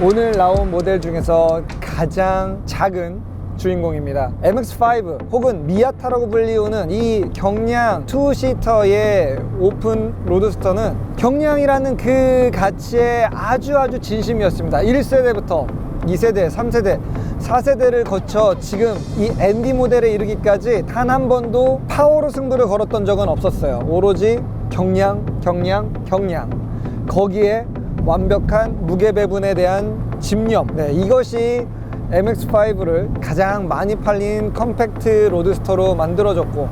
오늘 나온 모델 중에서 가장 작은 주인공입니다. MX-5 혹은 미아타라고 불리우는 이 경량 투시터의 오픈 로드스터는 경량이라는 그 가치에 아주 진심이었습니다. 1세대부터 2세대, 3세대, 4세대를 거쳐 지금 이 ND 모델에 이르기까지 단 한 번도 파워로 승부를 걸었던 적은 없었어요. 오로지 경량. 거기에 완벽한 무게 배분에 대한 집념. 이것이 MX-5를 가장 많이 팔린 컴팩트 로드스터로 만들어졌고,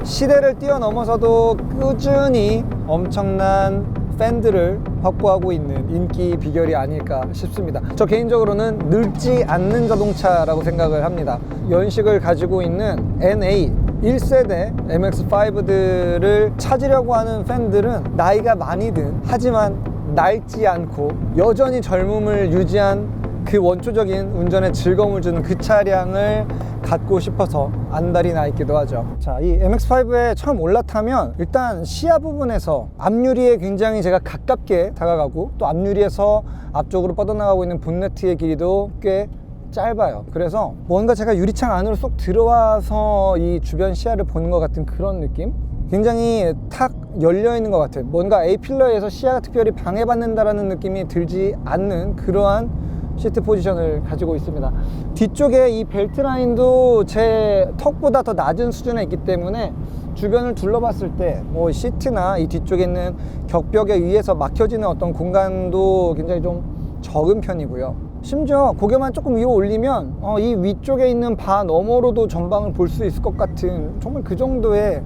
시대를 뛰어넘어서도 꾸준히 엄청난 팬들을 확보하고 있는 인기 비결이 아닐까 싶습니다. 저 개인적으로는 늙지 않는 자동차라고 생각을 합니다. 연식을 가지고 있는 NA 1세대 MX-5들을 찾으려고 하는 팬들은 나이가 많이 든, 하지만 낡지 않고 여전히 젊음을 유지한 그 원초적인 운전의 즐거움을 주는 그 차량을 갖고 싶어서 안달이 나 있기도 하죠. 자, 이 MX-5에 처음 올라타면 일단 시야 부분에서 앞유리에 굉장히 제가 가깝게 다가가고, 또 앞유리에서 앞쪽으로 뻗어나가고 있는 본네트의 길이도 꽤 짧아요. 그래서 뭔가 제가 유리창 안으로 쏙 들어와서 이 주변 시야를 보는 것 같은 그런 느낌? 굉장히 탁 열려 있는 것 같아요. 뭔가 A필러에서 시야가 특별히 방해받는다라는 느낌이 들지 않는 그러한 시트 포지션을 가지고 있습니다. 뒤쪽에 이 벨트 라인도 제 턱보다 더 낮은 수준에 있기 때문에 주변을 둘러봤을 때 뭐 시트나 이 뒤쪽에 있는 격벽에 의해서 막혀지는 어떤 공간도 굉장히 좀 적은 편이고요. 심지어 고개만 조금 위로 올리면 이 위쪽에 있는 바 너머로도 전방을 볼 수 있을 것 같은, 정말 그 정도의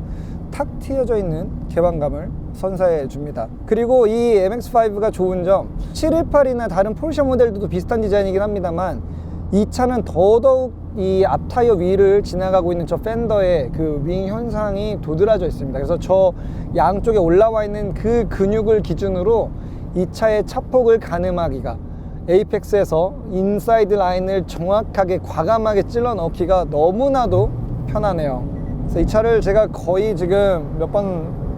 탁 트여져 있는 개방감을 선사해 줍니다. 그리고 이 MX-5가 좋은 점, 718이나 다른 포르쉐 모델들도 비슷한 디자인이긴 합니다만, 이 차는 더더욱 이 앞타이어 위를 지나가고 있는 저 팬더의 그 윙 현상이 도드라져 있습니다. 그래서 저 양쪽에 올라와 있는 그 근육을 기준으로 이 차의 차폭을 가늠하기가, 에이펙스에서 인사이드 라인을 정확하게 과감하게 찔러 넣기가 너무나도 편하네요. 그래서 이 차를 제가 거의 지금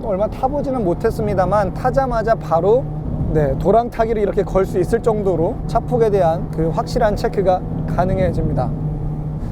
얼마 타보지는 못했습니다만, 타자마자 바로 도랑 타기를 이렇게 걸 수 있을 정도로 차폭에 대한 그 확실한 체크가 가능해집니다.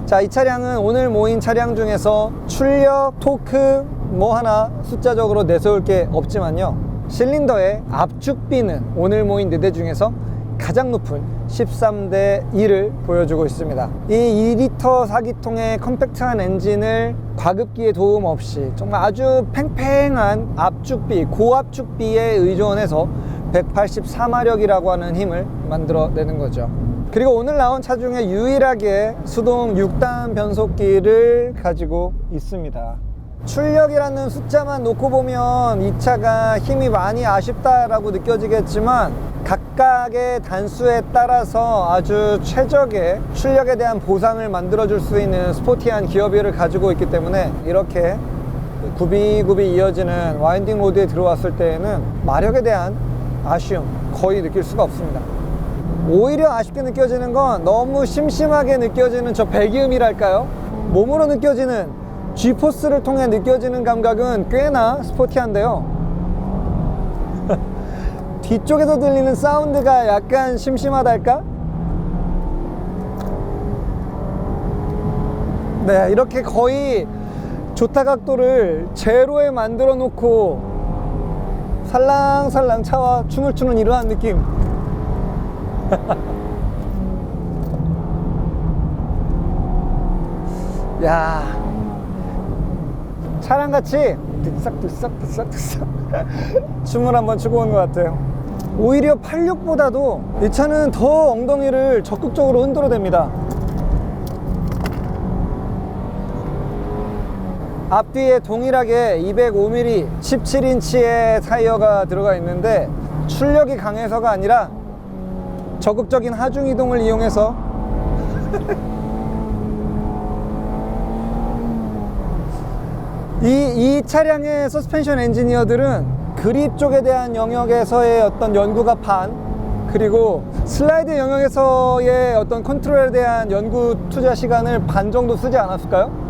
자, 이 차량은 오늘 모인 차량 중에서 출력, 토크 뭐 하나 숫자적으로 내세울 게 없지만요, 실린더의 압축비는 오늘 모인 4대 중에서 가장 높은 13대 1을 보여주고 있습니다. 이 2리터 4기통의 컴팩트한 엔진을 과급기의 도움 없이 정말 아주 팽팽한 압축비, 고압축비에 의존해서 184마력이라고 하는 힘을 만들어내는 거죠. 그리고 오늘 나온 차 중에 유일하게 수동 6단 변속기를 가지고 있습니다. 출력이라는 숫자만 놓고 보면 이 차가 힘이 많이 아쉽다라고 느껴지겠지만, 각각의 단수에 따라서 아주 최적의 출력에 대한 보상을 만들어줄 수 있는 스포티한 기어비를 가지고 있기 때문에, 이렇게 굽이굽이 이어지는 와인딩 로드에 들어왔을 때에는 마력에 대한 아쉬움 거의 느낄 수가 없습니다. 오히려 아쉽게 느껴지는 건 너무 심심하게 느껴지는 저 배기음이랄까요? 몸으로 느껴지는 G포스를 통해 느껴지는 감각은 꽤나 스포티한데요, 뒤쪽에서 들리는 사운드가 약간 심심하달까? 이렇게 거의 조타 각도를 제로에 만들어 놓고 살랑살랑 차와 춤을 추는 이러한 느낌. 야, 차량같이 드싹 춤을 한번 추고 온 것 같아요. 오히려 86보다도 이 차는 더 엉덩이를 적극적으로 흔들어댑니다. 앞뒤에 동일하게 205mm 17인치의 타이어가 들어가 있는데, 출력이 강해서가 아니라 적극적인 하중 이동을 이용해서 이 차량의 서스펜션 엔지니어들은 그립 쪽에 대한 영역에서의 어떤 연구가 반, 그리고 슬라이드 영역에서의 어떤 컨트롤에 대한 연구 투자 시간을 반 정도 쓰지 않았을까요?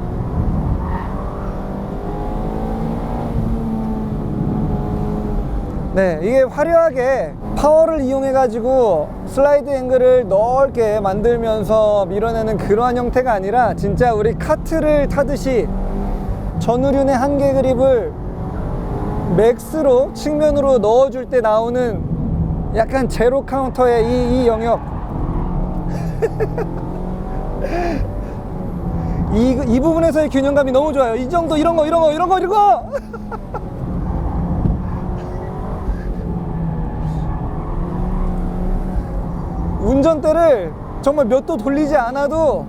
이게 화려하게 파워를 이용해 가지고 슬라이드 앵글을 넓게 만들면서 밀어내는 그러한 형태가 아니라 진짜 우리 카트를 타듯이 전후륜의 한계 그립을 맥스로 측면으로 넣어줄 때 나오는 약간 제로 카운터의 이 영역 이 부분에서의 균형감이 너무 좋아요. 이 정도 이런 거 운전대를 정말 몇 도 돌리지 않아도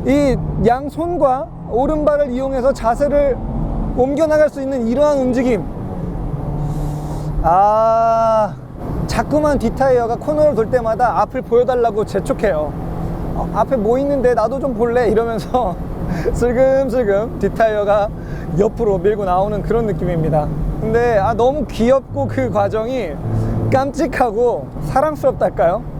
이 양손과 오른발을 이용해서 자세를 옮겨나갈 수 있는 이러한 움직임. 자꾸만 뒷타이어가 코너를 돌 때마다 앞을 보여달라고 재촉해요. 앞에 뭐 있는데 나도 좀 볼래? 이러면서 슬금슬금 뒷타이어가 옆으로 밀고 나오는 그런 느낌입니다. 근데 너무 귀엽고 그 과정이 깜찍하고 사랑스럽달까요?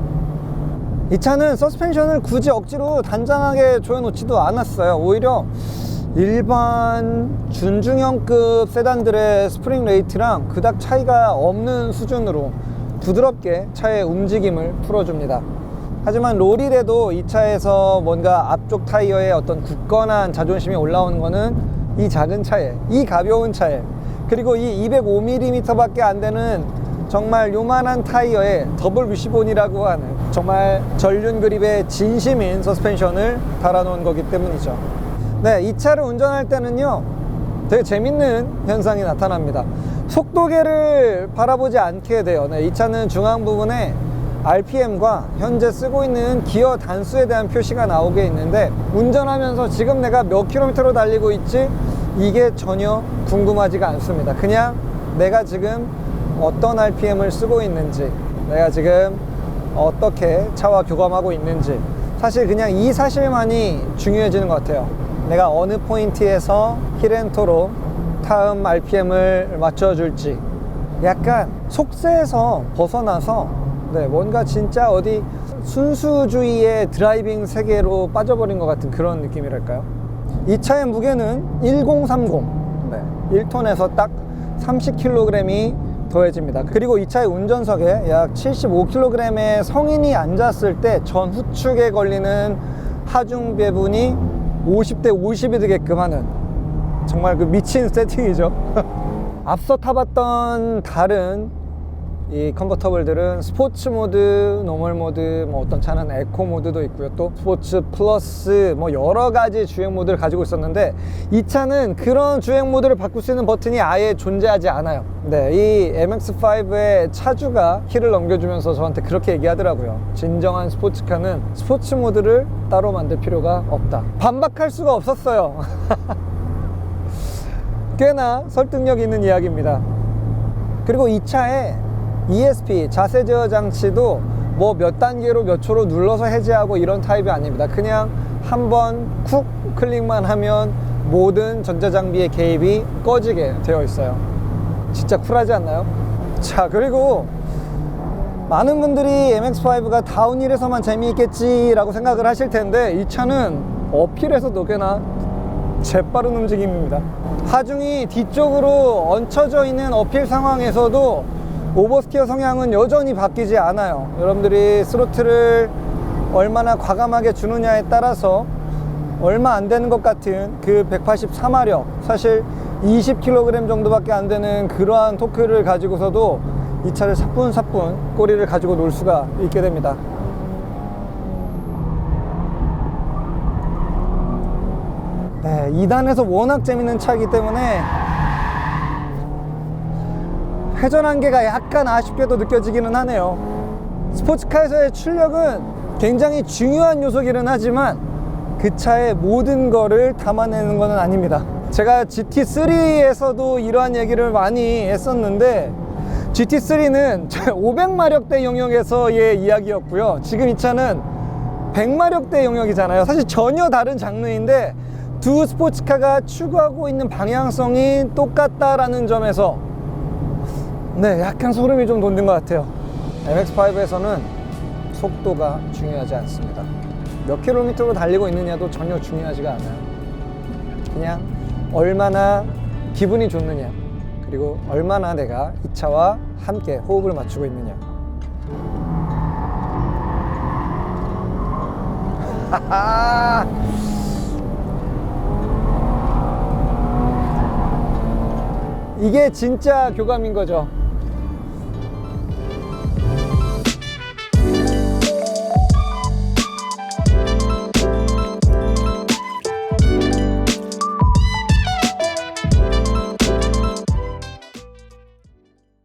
이 차는 서스펜션을 굳이 억지로 단단하게 조여놓지도 않았어요. 오히려 일반 준중형급 세단들의 스프링 레이트랑 그닥 차이가 없는 수준으로 부드럽게 차의 움직임을 풀어줍니다. 하지만 롤이라도 이 차에서 뭔가 앞쪽 타이어에 어떤 굳건한 자존심이 올라오는 거는 이 작은 차에, 이 가벼운 차에, 그리고 이 205mm 밖에 안 되는 정말 요만한 타이어에 더블 위시본이라고 하는 정말 전륜 그립의 진심인 서스펜션을 달아놓은 거기 때문이죠. 네, 이 차를 운전할 때는요 되게 재밌는 현상이 나타납니다. 속도계를 바라보지 않게 돼요. 네, 이 차는 중앙 부분에 RPM과 현재 쓰고 있는 기어 단수에 대한 표시가 나오게 있는데, 운전하면서 지금 내가 몇 킬로미터로 달리고 있지 이게 전혀 궁금하지가 않습니다. 그냥 내가 지금 어떤 RPM을 쓰고 있는지, 내가 지금 어떻게 차와 교감하고 있는지, 사실 그냥 이 사실만이 중요해지는 것 같아요. 내가 어느 포인트에서 힐앤토로 다음 RPM을 맞춰줄지, 약간 속세에서 벗어나서 뭔가 진짜 어디 순수주의의 드라이빙 세계로 빠져버린 것 같은 그런 느낌이랄까요? 이 차의 무게는 1030, 1톤에서 딱 30kg이 더해집니다. 그리고 이 차의 운전석에 약 75kg의 성인이 앉았을 때 전후축에 걸리는 하중 배분이 50대 50이 되게끔 하는 정말 그 미친 세팅이죠. 앞서 타봤던 다른 이 컨버터블들은 스포츠 모드, 노멀 모드, 뭐 어떤 차는 에코 모드도 있고요. 또 스포츠 플러스 뭐 여러 가지 주행 모드를 가지고 있었는데, 이 차는 그런 주행 모드를 바꿀 수 있는 버튼이 아예 존재하지 않아요. 네, 이 MX-5의 차주가 힐을 넘겨주면서 저한테 그렇게 얘기하더라고요. 진정한 스포츠카는 스포츠 모드를 따로 만들 필요가 없다. 반박할 수가 없었어요. 꽤나 설득력 있는 이야기입니다. 그리고 이 차에 ESP, 자세 제어 장치도 뭐 몇 단계로 몇 초로 눌러서 해제하고 이런 타입이 아닙니다. 그냥 한번 쿡 클릭만 하면 모든 전자장비의 개입이 꺼지게 되어 있어요. 진짜 쿨하지 않나요? 자, 그리고 많은 분들이 MX-5가 다운힐에서만 재미있겠지라고 생각을 하실 텐데, 이 차는 어필에서도 꽤나 재빠른 움직임입니다. 하중이 뒤쪽으로 얹혀져 있는 어필 상황에서도 오버스티어 성향은 여전히 바뀌지 않아요. 여러분들이 스로틀을 얼마나 과감하게 주느냐에 따라서 얼마 안 되는 것 같은 그 184마력, 사실 20kg 정도밖에 안 되는 그러한 토크를 가지고서도 이 차를 사뿐사뿐 꼬리를 가지고 놀 수가 있게 됩니다. 네, 2단에서 워낙 재밌는 차이기 때문에 회전 한계가 약간 아쉽게도 느껴지기는 하네요. 스포츠카에서의 출력은 굉장히 중요한 요소기는 하지만 그 차의 모든 거를 담아내는 건 아닙니다. 제가 GT3에서도 이러한 얘기를 많이 했었는데, GT3는 500마력대 영역에서의 이야기였고요. 지금 이 차는 100마력대 영역이잖아요. 사실 전혀 다른 장르인데 두 스포츠카가 추구하고 있는 방향성이 똑같다라는 점에서 약간 소름이 좀 돋는 것 같아요. MX-5에서는 속도가 중요하지 않습니다. 몇 킬로미터로 달리고 있느냐도 전혀 중요하지가 않아요. 그냥 얼마나 기분이 좋느냐, 그리고 얼마나 내가 이 차와 함께 호흡을 맞추고 있느냐. 이게 진짜 교감인 거죠.